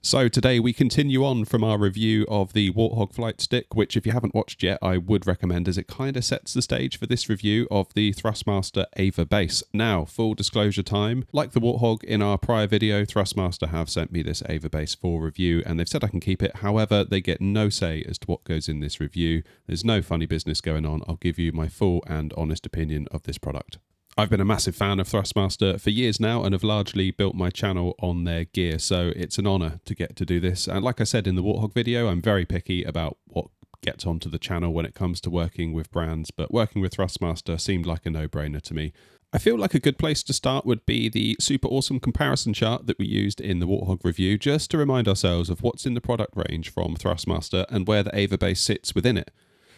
So today we continue on from our review of the Warthog flight stick, which if you haven't watched yet, I would recommend as it kind of sets the stage for this review of the Thrustmaster AVA Base. Now, full disclosure time, like the Warthog in our prior video, Thrustmaster have sent me this AVA Base for review and they've said I can keep it. However, they get no say as to what goes in this review. There's no funny business going on. I'll give you my full and honest opinion of this product. I've been a massive fan of Thrustmaster for years now and have largely built my channel on their gear, so it's an honour to get to do this. And like I said in the Warthog video, I'm very picky about what gets onto the channel when it comes to working with brands, but working with Thrustmaster seemed like a no-brainer to me. I feel like a good place to start would be the super awesome comparison chart that we used in the Warthog review, just to remind ourselves of what's in the product range from Thrustmaster and where the AVA Base sits within it.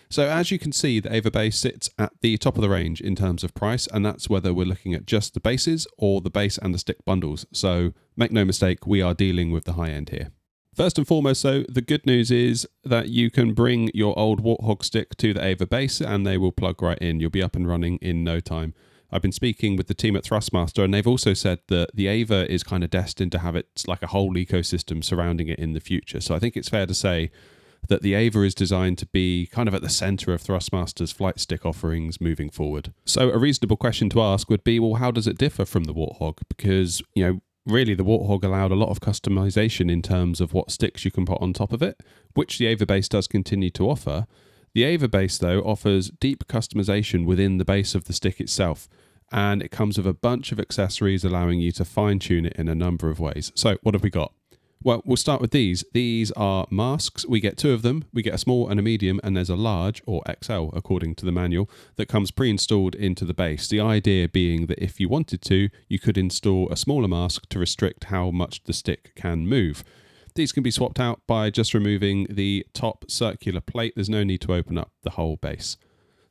So as you can see, the AVA Base sits at the top of the range in terms of price, and that's whether we're looking at just the bases or the base and the stick bundles. So make no mistake, we are dealing with the high end here. First and foremost, though, the good news is that you can bring your old Warthog stick to the AVA Base and they will plug right in. You'll be up and running in no time. I've been speaking with the team at Thrustmaster and they've also said that the AVA is kind of destined to have its like a whole ecosystem surrounding it in the future. So I think it's fair to say that the AVA is designed to be kind of at the center of Thrustmaster's flight stick offerings moving forward. So a reasonable question to ask would be, well, how does it differ from the Warthog? Because, really the Warthog allowed a lot of customization in terms of what sticks you can put on top of it, which the AVA Base does continue to offer. The AVA Base, though, offers deep customization within the base of the stick itself, and it comes with a bunch of accessories allowing you to fine-tune it in a number of ways. So what have we got? Well, we'll start with these. These are masks. We get two of them. We get a small and a medium, and there's a large, or XL, according to the manual, that comes pre-installed into the base. The idea being that if you wanted to, you could install a smaller mask to restrict how much the stick can move. These can be swapped out by just removing the top circular plate. There's no need to open up the whole base.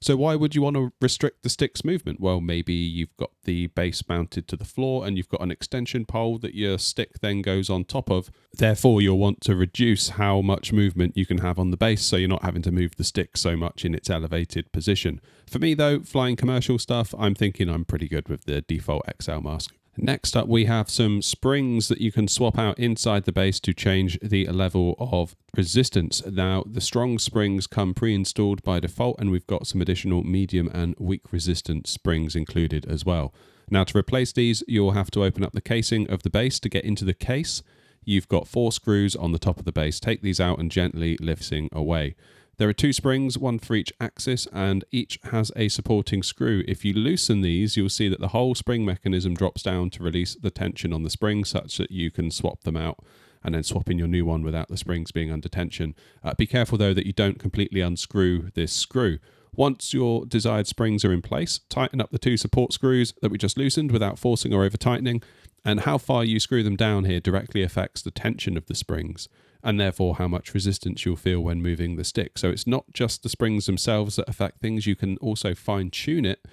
So why would you want to restrict the stick's movement? Well, maybe you've got the base mounted to the floor and you've got an extension pole that your stick then goes on top of. Therefore, you'll want to reduce how much movement you can have on the base so you're not having to move the stick so much in its elevated position. For me, though, flying commercial stuff, I'm thinking I'm pretty good with the default XL mask. Next up, we have some springs that you can swap out inside the base to change the level of resistance. Now, the strong springs come pre-installed by default, and we've got some additional medium and weak resistance springs included as well. Now, to replace these, you'll have to open up the casing of the base to get into the case. You've got 4 screws on the top of the base. Take these out and gently lifting away. There are 2 springs, one for each axis, and each has a supporting screw. If you loosen these, you'll see that the whole spring mechanism drops down to release the tension on the spring such that you can swap them out and then swap in your new one without the springs being under tension. Be careful, though, that you don't completely unscrew this screw. Once your desired springs are in place, tighten up the 2 support screws that we just loosened without forcing or over-tightening, and how far you screw them down here directly affects the tension of the springs, and therefore how much resistance you'll feel when moving the stick. So it's not just the springs themselves that affect things, you can also fine-tune it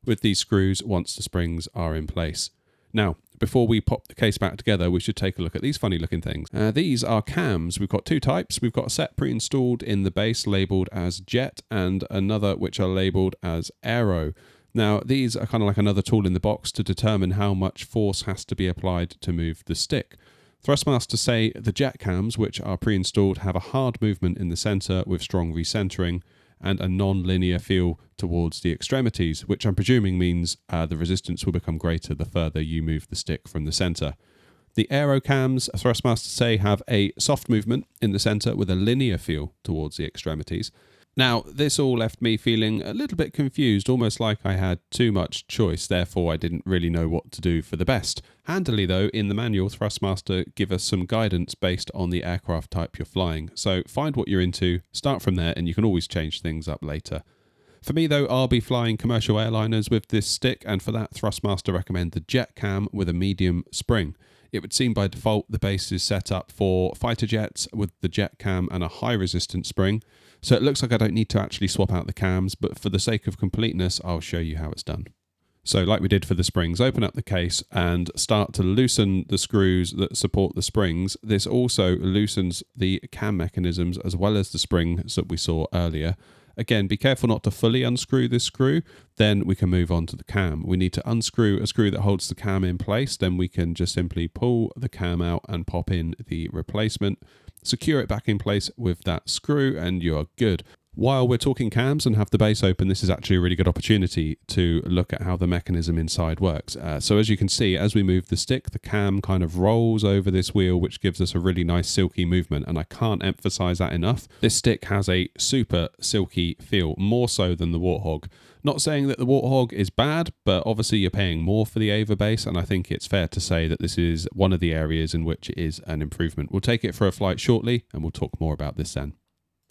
with these screws once the springs are in place. Now, before we pop the case back together, we should take a look at these funny looking things. These are cams. We've got 2 types. We've got a set pre-installed in the base labelled as Jet and another which are labelled as Aero. Now, these are kind of like another tool in the box to determine how much force has to be applied to move the stick. Thrustmaster say the jet cams, which are pre-installed, have a hard movement in the centre with strong recentering and a non-linear feel towards the extremities, which I'm presuming means the resistance will become greater the further you move the stick from the centre. The aero cams, Thrustmaster say, have a soft movement in the centre with a linear feel towards the extremities. Now, this all left me feeling a little bit confused, almost like I had too much choice, therefore I didn't really know what to do for the best. Handily though, in the manual, Thrustmaster give us some guidance based on the aircraft type you're flying. So find what you're into, start from there, and you can always change things up later. For me though, I'll be flying commercial airliners with this stick, and for that Thrustmaster recommend the jet cam with a medium spring. It would seem by default the base is set up for fighter jets with the jet cam and a high resistance spring. So it looks like I don't need to actually swap out the cams, but for the sake of completeness, I'll show you how it's done. So like we did for the springs, open up the case and start to loosen the screws that support the springs. This also loosens the cam mechanisms as well as the springs that we saw earlier. Again, be careful not to fully unscrew this screw, then we can move on to the cam. We need to unscrew a screw that holds the cam in place, then we can just simply pull the cam out and pop in the replacement, secure it back in place with that screw, and you are good. While we're talking cams and have the base open, this is actually a really good opportunity to look at how the mechanism inside works. So as you can see, as we move the stick, the cam kind of rolls over this wheel, which gives us a really nice silky movement, and I can't emphasize that enough. This stick has a super silky feel, more so than the Warthog. Not saying that the Warthog is bad, but obviously you're paying more for the AVA Base, and I think it's fair to say that this is one of the areas in which it is an improvement. We'll take it for a flight shortly, and we'll talk more about this then.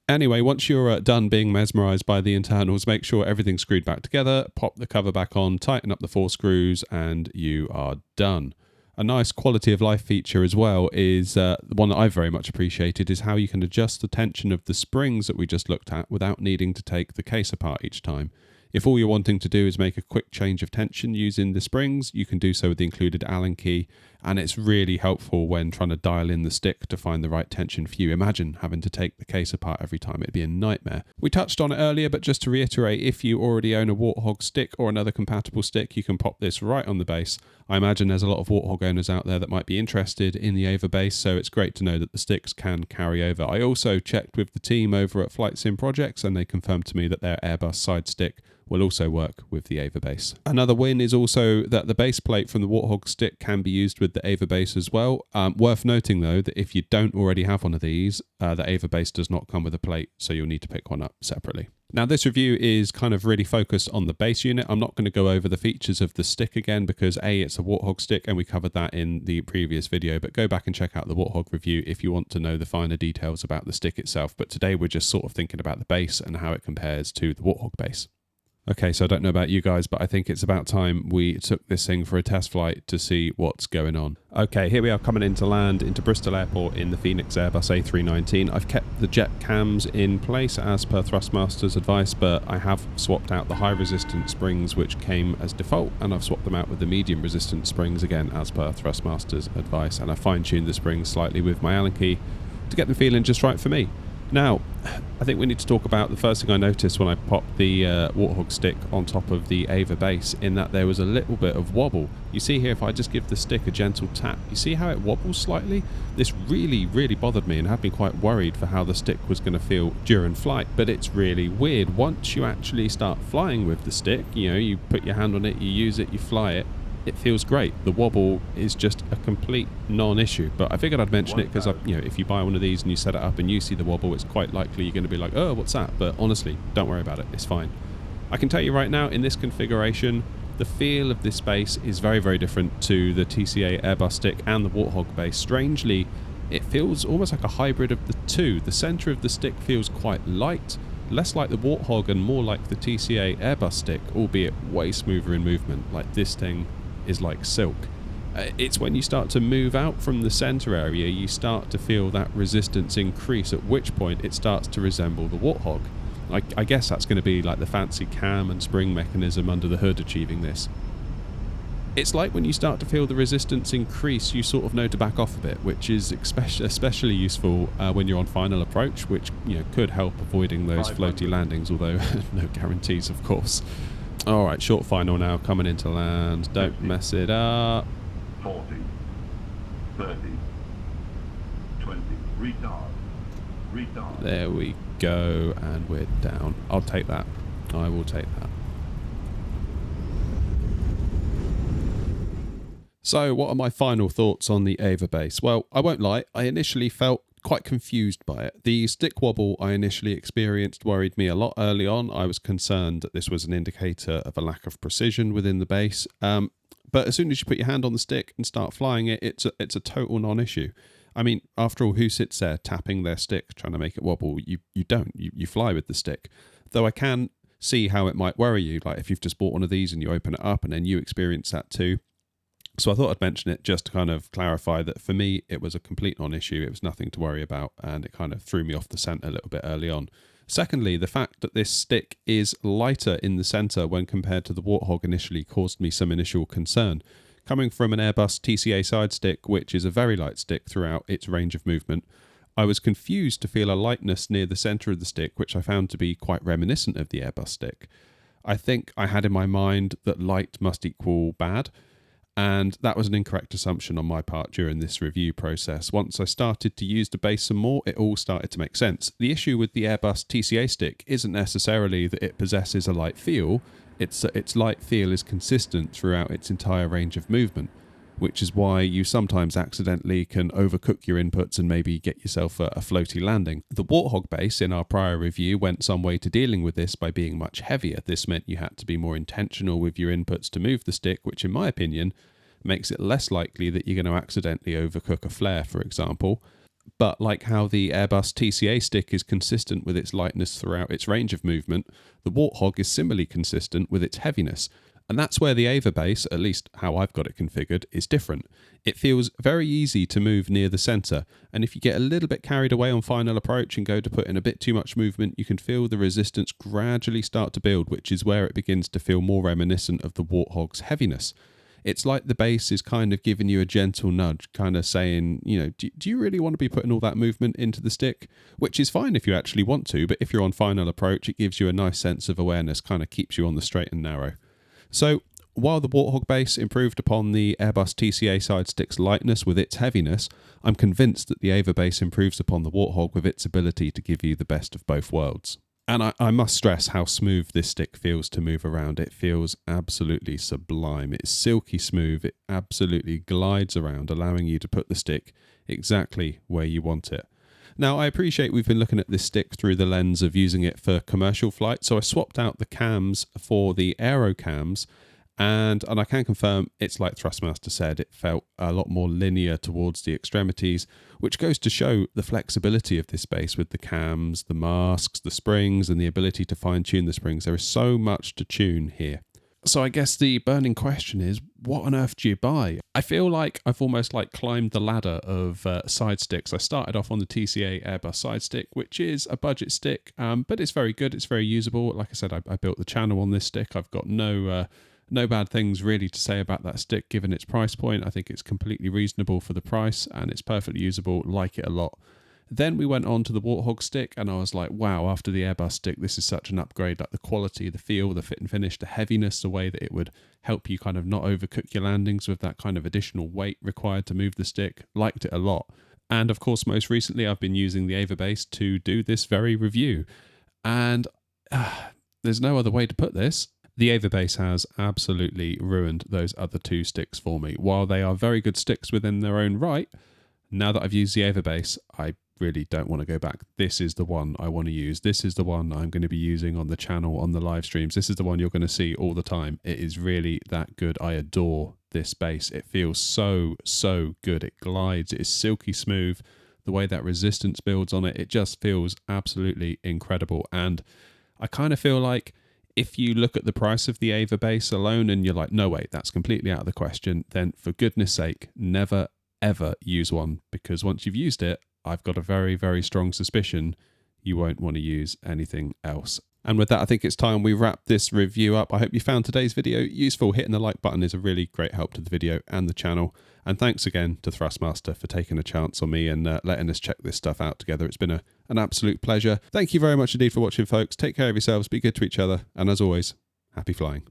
Anyway, once you're done being mesmerised by the internals, make sure everything's screwed back together, pop the cover back on, tighten up the 4 screws, and you are done. A nice quality of life feature as well is one that I've very much appreciated, is how you can adjust the tension of the springs that we just looked at without needing to take the case apart each time. If all you're wanting to do is make a quick change of tension using the springs, you can do so with the included Allen key, and it's really helpful when trying to dial in the stick to find the right tension for you. Imagine having to take the case apart every time. It'd be a nightmare. We touched on it earlier, but just to reiterate, if you already own a Warthog stick or another compatible stick, you can pop this right on the base. I imagine there's a lot of Warthog owners out there that might be interested in the AVA Base, so it's great to know that the sticks can carry over. I also checked with the team over at Flight Sim Projects, and they confirmed to me that their Airbus side stick will also work with the AVA Base. Another win is also that the base plate from the Warthog stick can be used with the AVA Base as well. Worth noting though that if you don't already have one of these, the AVA Base does not come with a plate, so you'll need to pick one up separately. Now this review is kind of really focused on the base unit. I'm not going to go over the features of the stick again because A, it's a Warthog stick and we covered that in the previous video, but go back and check out the Warthog review if you want to know the finer details about the stick itself. But today we're just sort of thinking about the base and how it compares to the Warthog base. Okay, so I don't know about you guys, but I think it's about time we took this thing for a test flight to see what's going on. Okay, here we are coming into land into Bristol Airport in the Phoenix Airbus A319. I've kept the jet cams in place as per Thrustmaster's advice, but I have swapped out the high resistance springs which came as default, and I've swapped them out with the medium resistance springs again as per Thrustmaster's advice, and I fine-tuned the springs slightly with my Allen key to get them feeling just right for me. Now, I think we need to talk about the first thing I noticed when I popped the Warthog stick on top of the AVA Base, in that there was a little bit of wobble. You see here, if I just give the stick a gentle tap, you see how it wobbles slightly? This really, really bothered me and had me quite worried for how the stick was going to feel during flight, but it's really weird. Once you actually start flying with the stick, you know, you put your hand on it, you use it, you fly it, it feels great. The wobble is just a complete non-issue, but I figured I'd mention it because, you know, if you buy one of these and you set it up and you see the wobble, it's quite likely you're going to be like, oh, what's that? But honestly, don't worry about it. It's fine. I can tell you right now, in this configuration, the feel of this base is very, very different to the TCA Airbus stick and the Warthog base. Strangely, it feels almost like a hybrid of the two. The center of the stick feels quite light, less like the Warthog and more like the TCA Airbus stick, albeit way smoother in movement. Like, this thing is like silk. It's when you start to move out from the center area, you start to feel that resistance increase, at which point it starts to resemble the Warthog. I guess that's going to be like the fancy cam and spring mechanism under the hood achieving this. It's like when you start to feel the resistance increase, you sort of know to back off a bit, which is especially useful when you're on final approach, which, you know, could help avoiding those floaty landings, although no guarantees, of course. Alright, short final now, coming into land. Don't mess it up. 40, 30, 20, retard. There we go, and we're down. I'll take that. I will take that. So, what are my final thoughts on the AVA Base? Well, I won't lie, I initially felt quite confused by it. The stick wobble I initially experienced worried me a lot early on. I was concerned that this was an indicator of a lack of precision within the base. But as soon as you put your hand on the stick and start flying it, it's a total non-issue. I mean, after all, who sits there tapping their stick trying to make it wobble? You don't. You fly with the stick. Though I can see how it might worry you, like if you've just bought one of these and you open it up and then you experience that too. So I thought I'd mention it just to kind of clarify that for me, it was a complete non-issue. It was nothing to worry about, and it kind of threw me off the scent a little bit early on. Secondly, the fact that this stick is lighter in the centre when compared to the Warthog initially caused me some initial concern. Coming from an Airbus TCA side stick, which is a very light stick throughout its range of movement, I was confused to feel a lightness near the centre of the stick, which I found to be quite reminiscent of the Airbus stick. I think I had in my mind that light must equal bad, and that was an incorrect assumption on my part during this review process. Once I started to use the base some more, it all started to make sense. The issue with the Airbus TCA stick isn't necessarily that it possesses a light feel, its light feel is consistent throughout its entire range of movement, which is why you sometimes accidentally can overcook your inputs and maybe get yourself a floaty landing. The Warthog base in our prior review went some way to dealing with this by being much heavier. This meant you had to be more intentional with your inputs to move the stick, which in my opinion makes it less likely that you're going to accidentally overcook a flare, for example. But like how the Airbus TCA stick is consistent with its lightness throughout its range of movement, the Warthog is similarly consistent with its heaviness. And that's where the AVA Base, at least how I've got it configured, is different. It feels very easy to move near the centre, and if you get a little bit carried away on final approach and go to put in a bit too much movement, you can feel the resistance gradually start to build, which is where it begins to feel more reminiscent of the Warthog's heaviness. It's like the base is kind of giving you a gentle nudge, kind of saying, do you really want to be putting all that movement into the stick? Which is fine if you actually want to, but if you're on final approach, it gives you a nice sense of awareness, kind of keeps you on the straight and narrow. So, while the Warthog base improved upon the Airbus TCA side stick's lightness with its heaviness, I'm convinced that the AVA base improves upon the Warthog with its ability to give you the best of both worlds. And I must stress how smooth this stick feels to move around. It feels absolutely sublime. It's silky smooth. It absolutely glides around, allowing you to put the stick exactly where you want it. Now, I appreciate we've been looking at this stick through the lens of using it for commercial flight, so I swapped out the cams for the aero cams, and I can confirm it's like Thrustmaster said, it felt a lot more linear towards the extremities, which goes to show the flexibility of this base with the cams, the masks, the springs, and the ability to fine-tune the springs. There is so much to tune here. So I guess the burning question is, what on earth do you buy? I feel like I've almost climbed the ladder of side sticks. I started off on the TCA Airbus side stick, which is a budget stick, but it's very good. It's very usable. Like I said, I built the channel on this stick. I've got no bad things really to say about that stick given its price point. I think it's completely reasonable for the price and it's perfectly usable. Like it a lot. Then we went on to the Warthog stick and I was like, wow, after the Airbus stick, this is such an upgrade. Like the quality, the feel, the fit and finish, the heaviness, the way that it would help you kind of not overcook your landings with that kind of additional weight required to move the stick. Liked it a lot. And of course, most recently, I've been using the AVA Base to do this very review. And there's no other way to put this. The AVA Base has absolutely ruined those other two sticks for me. While they are very good sticks within their own right, now that I've used the AVA Base, I really don't want to go back. This is the one I want to use. This is the one I'm going to be using on the channel, on the live streams. This is the one you're going to see all the time. It is really that good. I adore this base. It feels so good. It glides. It is silky smooth. The way that resistance builds on it, it just feels absolutely incredible. And I kind of feel like if you look at the price of the AVA Base alone and you're like, no way, that's completely out of the question, then for goodness sake, never ever use one, because once you've used it, I've got a very strong suspicion you won't want to use anything else. And with that, I think it's time we wrap this review up. I hope you found today's video useful. Hitting the like button is a really great help to the video and the channel. And thanks again to Thrustmaster for taking a chance on me and letting us check this stuff out together. It's been an absolute pleasure. Thank you very much indeed for watching, folks. Take care of yourselves, be good to each other, and as always, happy flying.